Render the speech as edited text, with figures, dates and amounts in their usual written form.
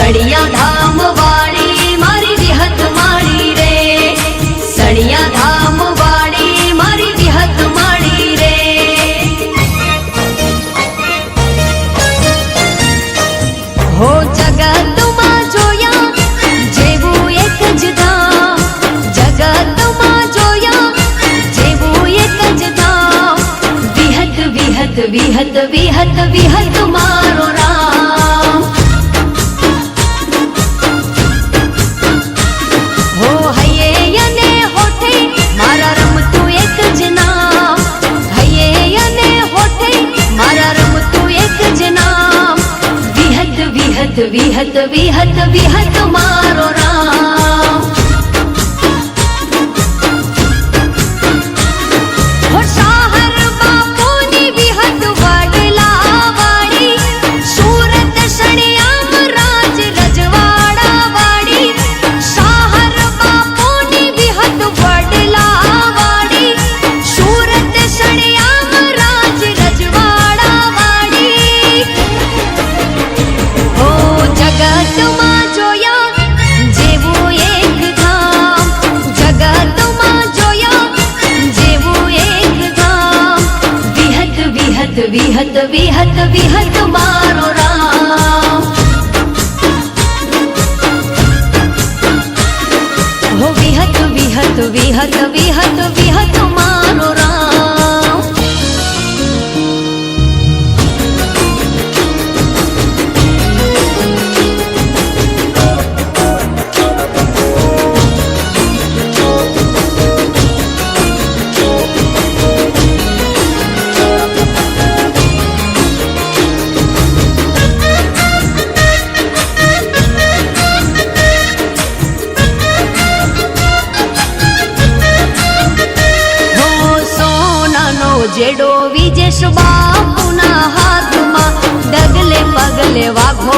સળિયા ધામ વાળી મારી વિહત માળી રે, સળિયા ધામ વાળી મારી વિહત માળી રે. હો જગતમાં જોયા જેવું એક જ ધામ, જગતમાં જોયા જેવું એક જ ધામ. વિહત વિહત વિહત વિહત વિહત મારો રામ. હો હૈયે અને હોઠે મારા રમતું એક જ નામ, હૈયે અને હોઠે મારા રમતું એક જ નામ. વિહત વિહત વિહત વિહત વિહત મારો રામ. હો શાહર બાપુની વિહત વડલા વાળી, સુરત સણિયામ રાજ રજવાડા વાળી. શાહર બાપુની વિહત વડલા વાળી, સુરત સણિયામ રાજ રજવાડા વાળી. હો જગતમાં જોયા જેવું એક ધામ, જગતમાં જોયા જેવું એક ધામ. વિહત વિહત વિહત વિહત વિહત મારો રામ. હો વિહત વિહત વિહત વિહત વિહત મારો રામ. હો સોનાનો જેડો વિજેશ બાપુના હાથમાં, ડગલે પગલે વાઘો